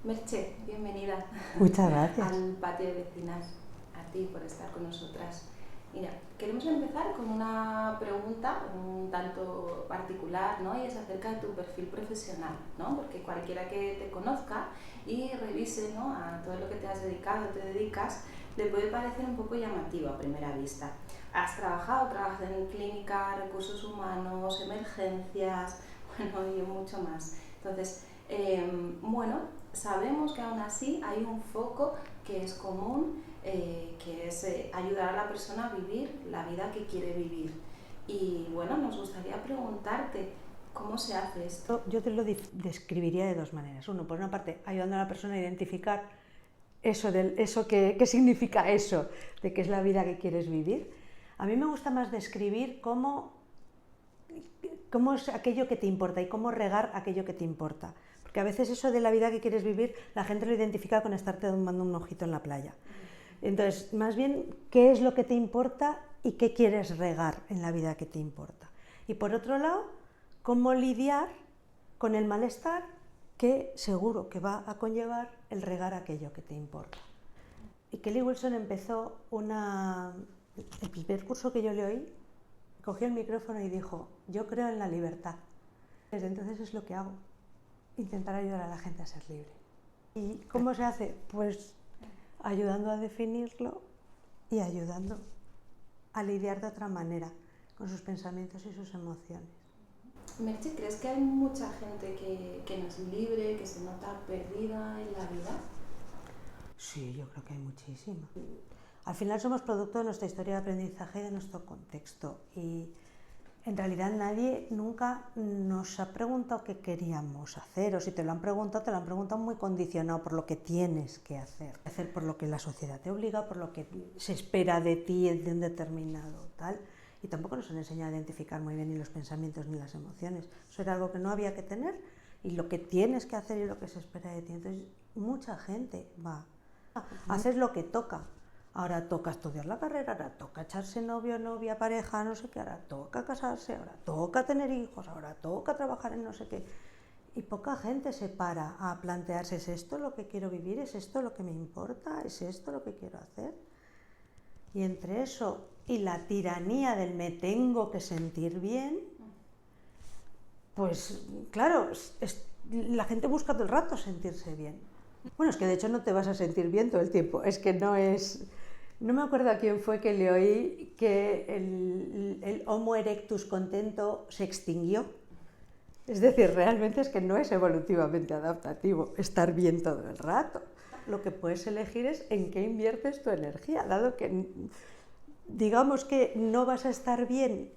Merche, bienvenida Muchas gracias. al patio de vecinas, a ti por estar con nosotras. Mira, queremos empezar con una pregunta un tanto particular, ¿no? Y es acerca de tu perfil profesional, ¿no? Porque cualquiera que te conozca y revise, ¿no?, a todo lo que te has dedicado, te dedicas, le puede parecer un poco llamativo a primera vista. Has trabajado en clínica, recursos humanos, emergencias, bueno, y mucho más. Entonces, bueno, sabemos que aún así hay un foco que es común, que es ayudar a la persona a vivir la vida que quiere vivir. Y bueno, nos gustaría preguntarte, ¿cómo se hace esto? Yo te lo describiría de dos maneras. Uno, por una parte, ayudando a la persona a identificar qué significa eso, de qué es la vida que quieres vivir. A mí me gusta más describir cómo es aquello que te importa y cómo regar aquello que te importa. Porque a veces eso de la vida que quieres vivir, la gente lo identifica con estarte tomando un ojito en la playa. Entonces, más bien, ¿qué es lo que te importa y qué quieres regar en la vida que te importa? Y por otro lado, ¿cómo lidiar con el malestar que seguro que va a conllevar el regar aquello que te importa? Y Kelly Wilson empezó el primer curso que yo le oí, cogió el micrófono y dijo: yo creo en la libertad. Desde entonces es lo que hago, intentar ayudar a la gente a ser libre. ¿Y cómo se hace? Pues ayudando a definirlo y ayudando a lidiar de otra manera con sus pensamientos y sus emociones. Merche, ¿crees que hay mucha gente que no es libre, que se nota perdida en la vida? Sí, yo creo que hay muchísima. Al final somos producto de nuestra historia de aprendizaje y de nuestro contexto. Y en realidad nadie nunca nos ha preguntado qué queríamos hacer, o si te lo han preguntado muy condicionado por lo que tienes que hacer por lo que la sociedad te obliga, por lo que se espera de ti de un determinado tal. Y tampoco nos han enseñado a identificar muy bien ni los pensamientos ni las emociones. Eso era algo que no había que tener, y lo que tienes que hacer y lo que se espera de ti. Entonces, mucha gente va a hacer lo que toca. Ahora toca estudiar la carrera, ahora toca echarse novio, novia, pareja, no sé qué, ahora toca casarse, ahora toca tener hijos, ahora toca trabajar en no sé qué. Y poca gente se para a plantearse: ¿es esto lo que quiero vivir? ¿Es esto lo que me importa? ¿Es esto lo que quiero hacer? Y entre eso y la tiranía del me tengo que sentir bien, pues claro, la gente busca todo el rato sentirse bien. Bueno, es que de hecho no te vas a sentir bien todo el tiempo, es que no es... No me acuerdo a quién fue que le oí que el Homo erectus contento se extinguió. Es decir, realmente es que no es evolutivamente adaptativo estar bien todo el rato. Lo que puedes elegir es en qué inviertes tu energía, dado que digamos que no vas a estar bien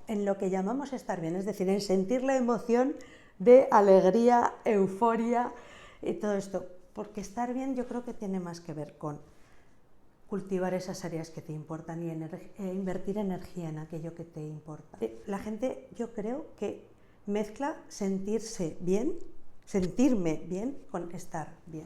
en lo que llamamos estar bien, es decir, en sentir la emoción de alegría, euforia y todo esto. Porque estar bien yo creo que tiene más que ver con cultivar esas áreas que te importan y invertir energía en aquello que te importa. La gente, yo creo que mezcla sentirse bien, sentirme bien, con estar bien.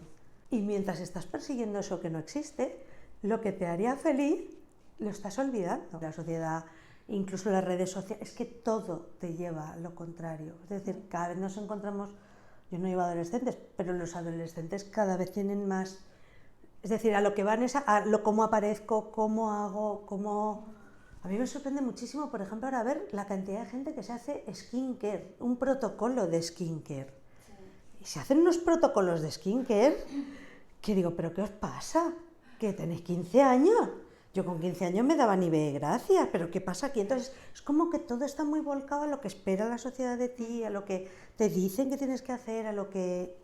Y mientras estás persiguiendo eso que no existe, lo que te haría feliz lo estás olvidando. La sociedad, incluso las redes sociales, es que todo te lleva a lo contrario. Es decir, cada vez nos encontramos, yo no llevo adolescentes, pero los adolescentes cada vez tienen más... Es decir, a lo que van es a cómo aparezco, cómo hago, cómo... A mí me sorprende muchísimo, por ejemplo, ahora ver la cantidad de gente que se hace skincare, un protocolo de skincare. Y se hacen unos protocolos de skincare que digo: ¿pero qué os pasa? ¿Que tenéis 15 años? Yo con 15 años me daba ni de gracias, pero ¿qué pasa aquí? Entonces es como que todo está muy volcado a lo que espera la sociedad de ti, a lo que te dicen que tienes que hacer, a lo que...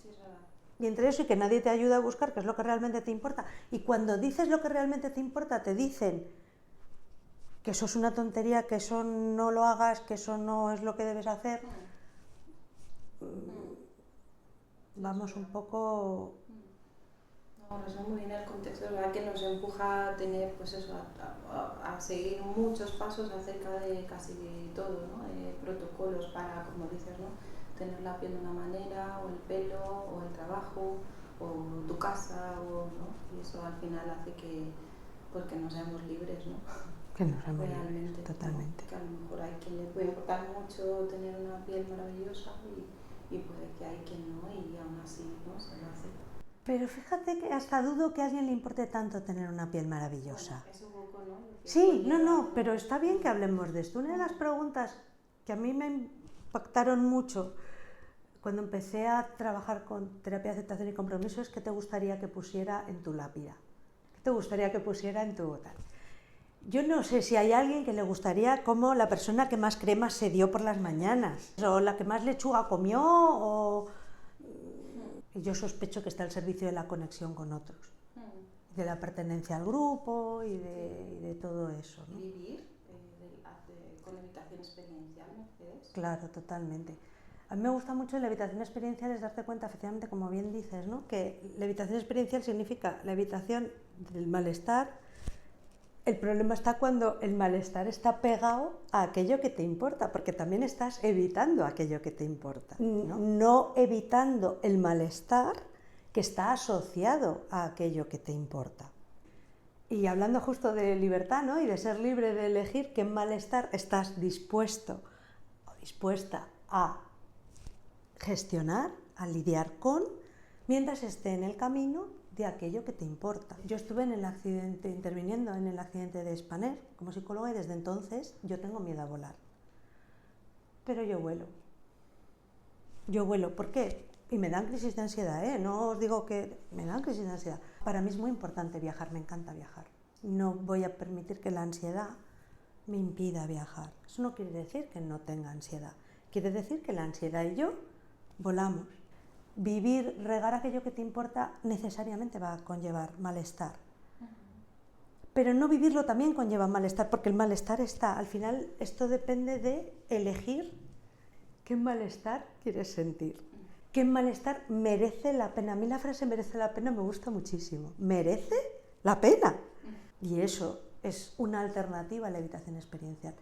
Sí, es verdad. Y entre eso y que nadie te ayuda a buscar qué es lo que realmente te importa. Y cuando dices lo que realmente te importa, te dicen que eso es una tontería, que eso no lo hagas, que eso no es lo que debes hacer. Vamos un poco... No, resume muy bien el contexto, es verdad que nos empuja a tener, pues eso, a seguir muchos pasos acerca de casi todo, ¿no? Protocolos para, como dices, ¿no?, tener la piel de una manera, o el pelo, o el trabajo, o tu casa, ¿no? Y eso al final hace que, pues, que no seamos libres, ¿no? Que no somos libres, Realmente, ¿no? totalmente. Que a lo mejor hay quien le puede importar mucho tener una piel maravillosa y puede que hay quien no y aún así, ¿no?, se lo hace. Pero fíjate que hasta dudo que a alguien le importe tanto tener una piel maravillosa. Bueno, es un poco, ¿no?, Sí, no, pero está bien que hablemos de esto. Una de las preguntas que a mí me impactaron mucho cuando empecé a trabajar con terapia de aceptación y compromiso es: ¿qué te gustaría que pusiera en tu lápida? ¿Qué te gustaría que pusiera en tu tal? Yo no sé si hay alguien que le gustaría como la persona que más crema se dio por las mañanas, o la que más lechuga comió, o... Yo sospecho que está al servicio de la conexión con otros, de la pertenencia al grupo y de todo eso, ¿no? Vivir con evitación experiencial, Mercedes. Claro, totalmente. A mí me gusta mucho la evitación experiencial, es darte cuenta, efectivamente, como bien dices, ¿no?, que la evitación experiencial significa la evitación del malestar. El problema está cuando el malestar está pegado a aquello que te importa, porque también estás evitando aquello que te importa, ¿no? No evitando el malestar que está asociado a aquello que te importa. Y hablando justo de libertad, ¿no?, y de ser libre de elegir qué malestar estás dispuesto o dispuesta a gestionar, a lidiar con, mientras esté en el camino de aquello que te importa. Yo estuve interviniendo en el accidente de Spanair como psicóloga, y desde entonces yo tengo miedo a volar. Pero yo vuelo. Yo vuelo. ¿Por qué? Y me dan crisis de ansiedad, ¿eh? No os digo que me dan crisis de ansiedad. Para mí es muy importante viajar, me encanta viajar. No voy a permitir que la ansiedad me impida viajar. Eso no quiere decir que no tenga ansiedad. Quiere decir que la ansiedad y yo volamos. Vivir, regar aquello que te importa necesariamente va a conllevar malestar. Pero no vivirlo también conlleva malestar, porque el malestar está. Al final, esto depende de elegir qué malestar quieres sentir. ¿Qué malestar merece la pena? A mí la frase merece la pena me gusta muchísimo. ¿Merece la pena? Y eso es una alternativa a la evitación experiencial.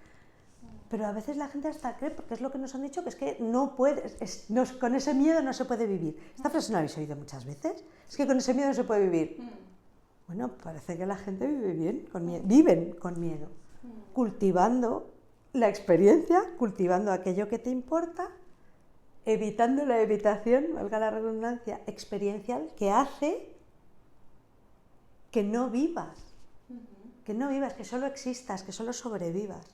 Pero a veces la gente hasta cree, porque es lo que nos han dicho, que es que no puedes, con ese miedo no se puede vivir. Esta frase no la habéis oído muchas veces. Es que con ese miedo no se puede vivir. Bueno, parece que la gente vive bien con miedo, viven con miedo, cultivando la experiencia, cultivando aquello que te importa, evitando la evitación, valga la redundancia, experiencial, que hace que no vivas, que solo existas, que solo sobrevivas.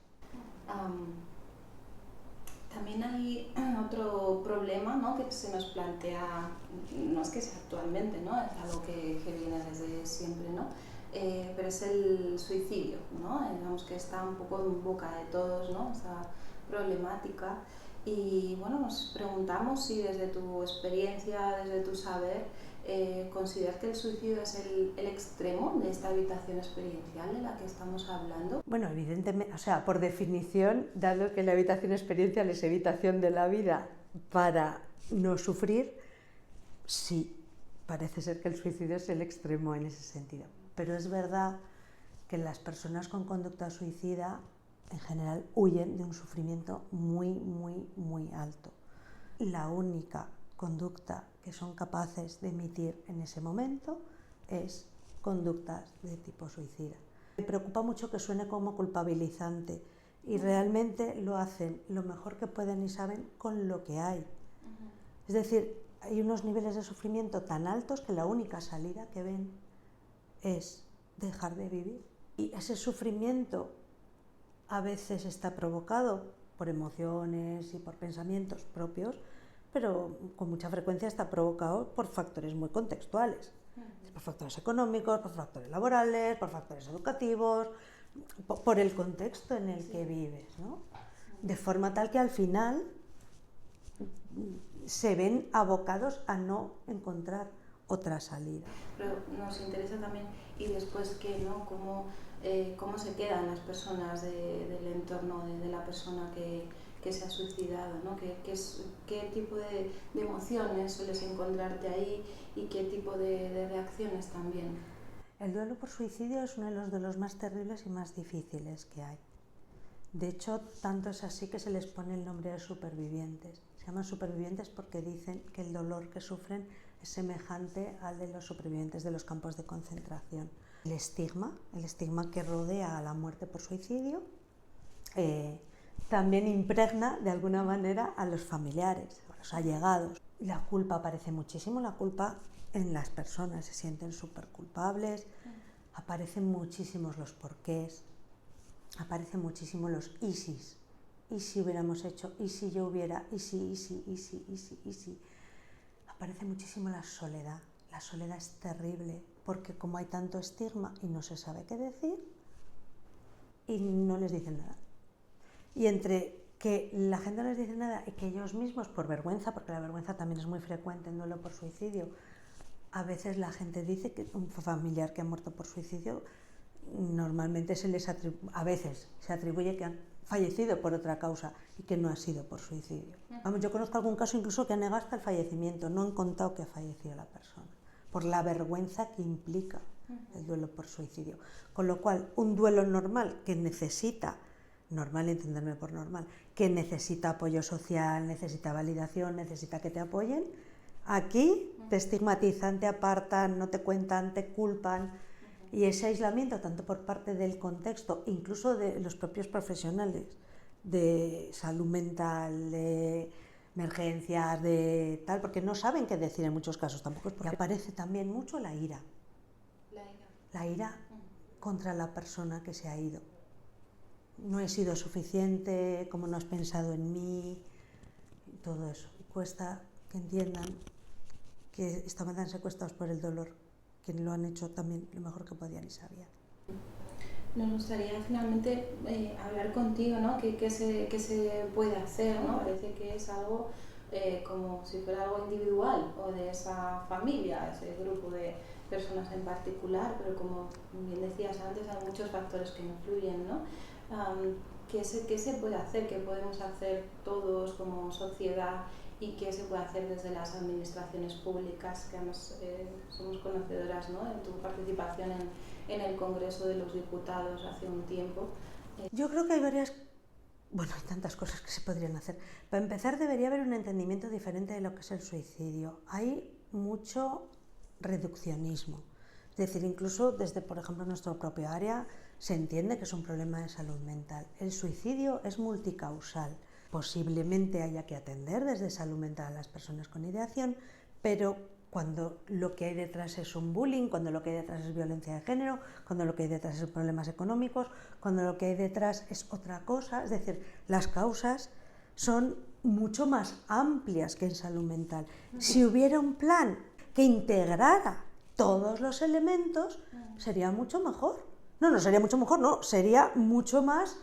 También hay otro problema, ¿no?, que se nos plantea, no es que sea actualmente, ¿no?, es algo que viene desde siempre, ¿no?, pero es el suicidio, ¿no?, digamos que está un poco en boca de todos, ¿no?, esa problemática. Y bueno, nos preguntamos si desde tu experiencia, desde tu saber, ¿consideras que el suicidio es el extremo de esta evitación experiencial de la que estamos hablando? Bueno, evidentemente, o sea, por definición, dado que la evitación experiencial es evitación de la vida para no sufrir, sí, parece ser que el suicidio es el extremo en ese sentido. Pero es verdad que las personas con conducta suicida en general huyen de un sufrimiento muy, muy, muy alto. La única conducta que son capaces de emitir en ese momento es conductas de tipo suicida. Me preocupa mucho que suene como culpabilizante, y realmente lo hacen lo mejor que pueden y saben con lo que hay. Es decir, hay unos niveles de sufrimiento tan altos que la única salida que ven es dejar de vivir. Y ese sufrimiento a veces está provocado por emociones y por pensamientos propios, pero con mucha frecuencia está provocado por factores muy contextuales, por factores económicos, por factores laborales, por factores educativos, por el contexto en el que vives, ¿no? De forma tal que al final se ven abocados a no encontrar otra salida. Pero nos interesa también, y después qué, ¿no?, cómo se quedan las personas del entorno de la persona que se ha suicidado, ¿no? ¿Qué tipo de emociones sueles encontrarte ahí y qué tipo de reacciones también? El duelo por suicidio es uno de los más terribles y más difíciles que hay. De hecho, tanto es así que se les pone el nombre de supervivientes. Se llaman supervivientes porque dicen que el dolor que sufren es semejante al de los supervivientes de los campos de concentración. El estigma que rodea a la muerte por suicidio, también impregna de alguna manera a los familiares, a los allegados. La culpa aparece muchísimo, la culpa en las personas, se sienten súper culpables, aparecen muchísimos los porqués, aparecen muchísimo los y si hubiéramos hecho, y si yo hubiera, y si. Aparece muchísimo la soledad es terrible, porque como hay tanto estigma y no se sabe qué decir, y no les dicen nada. Y entre que la gente no les dice nada y que ellos mismos, por vergüenza, porque la vergüenza también es muy frecuente en duelo por suicidio, a veces la gente dice que un familiar que ha muerto por suicidio, normalmente a veces se atribuye que han fallecido por otra causa y que no ha sido por suicidio. Vamos, yo conozco algún caso incluso que han negado hasta el fallecimiento, no han contado que ha fallecido la persona, por la vergüenza que implica el duelo por suicidio. Con lo cual, un duelo normal que necesita, normal entenderme por normal, que necesita apoyo social, necesita validación, necesita que te apoyen, aquí te estigmatizan, te apartan, no te cuentan, te culpan, y ese aislamiento, tanto por parte del contexto, incluso de los propios profesionales de salud mental, de emergencias, de tal, porque no saben qué decir en muchos casos tampoco, es porque aparece también mucho la ira. La ira contra la persona que se ha ido. No he sido suficiente, como no has pensado en mí, todo eso. Y cuesta que entiendan que estaban tan secuestrados por el dolor, que lo han hecho también lo mejor que podían y sabían. Nos gustaría finalmente hablar contigo, ¿no? ¿Qué se puede hacer, ¿no? Parece que es algo como si fuera algo individual o de esa familia, ese grupo de personas en particular, pero como bien decías antes, hay muchos factores que influyen, ¿no? ¿Qué se puede hacer? ¿Qué podemos hacer todos como sociedad? ¿Y qué se puede hacer desde las administraciones públicas, que además somos conocedoras, ¿no?, de tu participación en el Congreso de los Diputados hace un tiempo? Yo creo que hay tantas cosas que se podrían hacer. Para empezar, debería haber un entendimiento diferente de lo que es el suicidio. Hay mucho reduccionismo. Es decir, incluso desde, por ejemplo, nuestro propio área, se entiende que es un problema de salud mental. El suicidio es multicausal. Posiblemente haya que atender desde salud mental a las personas con ideación, pero cuando lo que hay detrás es un bullying, cuando lo que hay detrás es violencia de género, cuando lo que hay detrás es problemas económicos, cuando lo que hay detrás es otra cosa, es decir, las causas son mucho más amplias que en salud mental. Si hubiera un plan que integrara todos los elementos, sería mucho mejor. No sería mucho mejor, no, sería mucho más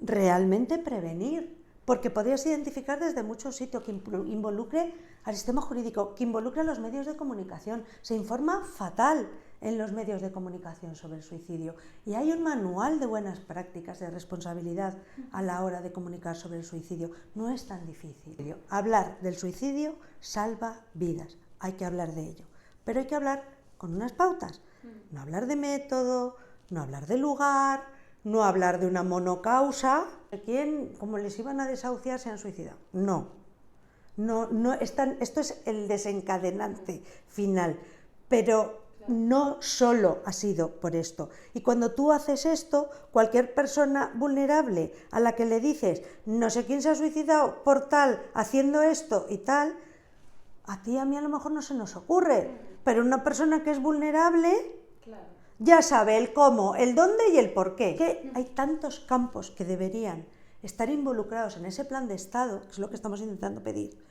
realmente prevenir. Porque podrías identificar desde muchos sitios, que involucre al sistema jurídico, que involucre a los medios de comunicación. Se informa fatal en los medios de comunicación sobre el suicidio. Y hay un manual de buenas prácticas de responsabilidad a la hora de comunicar sobre el suicidio. No es tan difícil. Hablar del suicidio salva vidas. Hay que hablar de ello. Pero hay que hablar con unas pautas. No hablar de método, no hablar de lugar, no hablar de una monocausa. ¿Quién, como les iban a desahuciar, se han suicidado? No, esto es el desencadenante final, pero no solo ha sido por esto. Y cuando tú haces esto, cualquier persona vulnerable a la que le dices, no sé quién se ha suicidado por tal, haciendo esto y tal, a ti y a mí a lo mejor no se nos ocurre, pero una persona que es vulnerable ya sabe el cómo, el dónde y el por qué. Que hay tantos campos que deberían estar involucrados en ese plan de Estado, que es lo que estamos intentando pedir,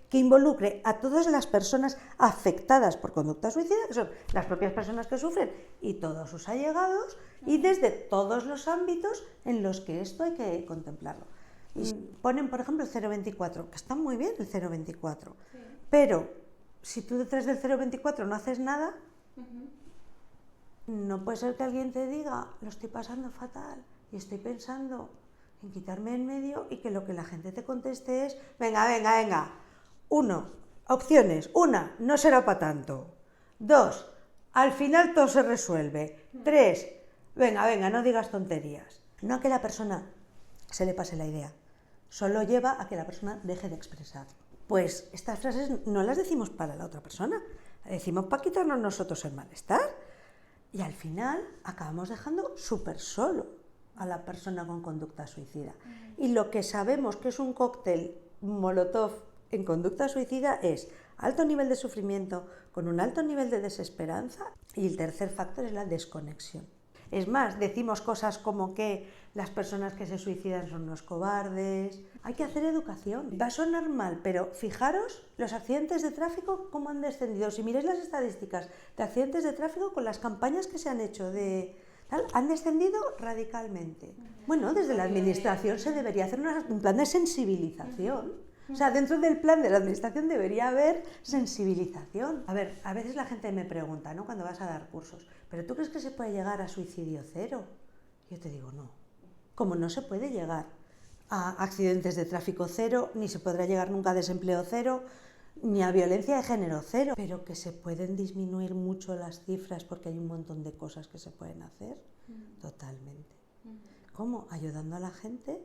que involucre a todas las personas afectadas por conducta suicida, que son las propias personas que sufren y todos sus allegados, y desde todos los ámbitos en los que esto hay que contemplarlo. Y ponen, por ejemplo, el 024, que está muy bien el 024, pero si tú detrás del 024 no haces nada, no puede ser que alguien te diga, lo estoy pasando fatal y estoy pensando en quitarme en medio, y que lo que la gente te conteste es, venga. 1, opciones. 1, no será para tanto. 2, al final todo se resuelve. 3, venga, no digas tonterías. No a que la persona se le pase la idea, solo lleva a que la persona deje de expresar. Pues estas frases no las decimos para la otra persona, las decimos para quitarnos nosotros el malestar. Y al final acabamos dejando súper solo a la persona con conducta suicida. Y lo que sabemos que es un cóctel molotov en conducta suicida es alto nivel de sufrimiento con un alto nivel de desesperanza, y el tercer factor es la desconexión. Es más, decimos cosas como que las personas que se suicidan son unos cobardes. Hay que hacer educación. Va a sonar mal, pero fijaros los accidentes de tráfico cómo han descendido. Si miráis las estadísticas de accidentes de tráfico con las campañas que se han hecho de tal, han descendido radicalmente. Bueno, desde la administración se debería hacer un plan de sensibilización. O sea, dentro del plan de la administración debería haber sensibilización. A ver, a veces la gente me pregunta, ¿no?, cuando vas a dar cursos, ¿pero tú crees que se puede llegar a suicidio cero? Yo te digo, no. Como no se puede llegar a accidentes de tráfico cero, ni se podrá llegar nunca a desempleo cero, ni a violencia de género cero, pero que se pueden disminuir mucho las cifras porque hay un montón de cosas que se pueden hacer, totalmente. ¿Cómo? Ayudando a la gente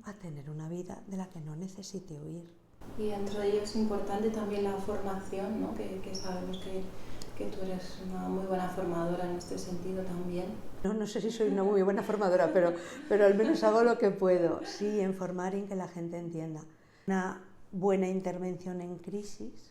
a tener una vida de la que no necesite huir. Y dentro de ello es importante también la formación, ¿no? Que sabemos que tú eres una muy buena formadora en este sentido también. No sé si soy una muy buena formadora, pero al menos hago lo que puedo. Sí, en formar y en que la gente entienda. Una buena intervención en crisis,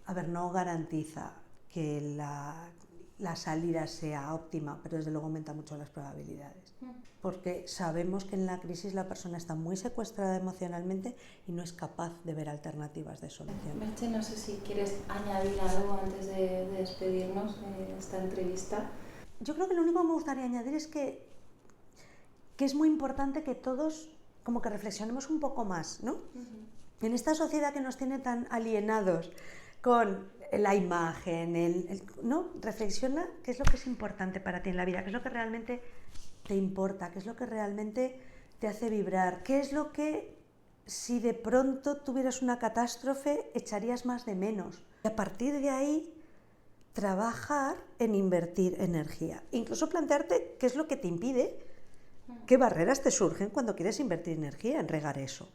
a ver, no garantiza que la salida sea óptima, pero desde luego aumenta mucho las probabilidades. Porque sabemos que en la crisis la persona está muy secuestrada emocionalmente y no es capaz de ver alternativas de solución. Merche, no sé si quieres añadir algo antes de despedirnos de esta entrevista. Yo creo que lo único que me gustaría añadir es que es muy importante que todos como que reflexionemos un poco más, ¿no? En esta sociedad que nos tiene tan alienados con la imagen, ¿no? Reflexiona qué es lo que es importante para ti en la vida, qué es lo que realmente te importa, qué es lo que realmente te hace vibrar, qué es lo que, si de pronto tuvieras una catástrofe, echarías más de menos. Y a partir de ahí, trabajar en invertir energía. Incluso plantearte qué es lo que te impide, qué barreras te surgen cuando quieres invertir energía en regar eso.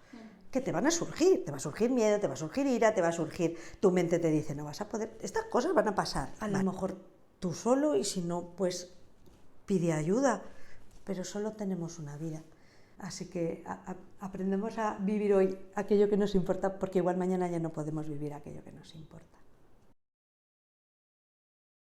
Que te van a surgir, te va a surgir miedo, te va a surgir ira, te va a surgir, tu mente te dice, no vas a poder, estas cosas van a pasar. A lo mejor tú solo, y si no, pues pide ayuda, pero solo tenemos una vida. Así que aprendemos a vivir hoy aquello que nos importa, porque igual mañana ya no podemos vivir aquello que nos importa.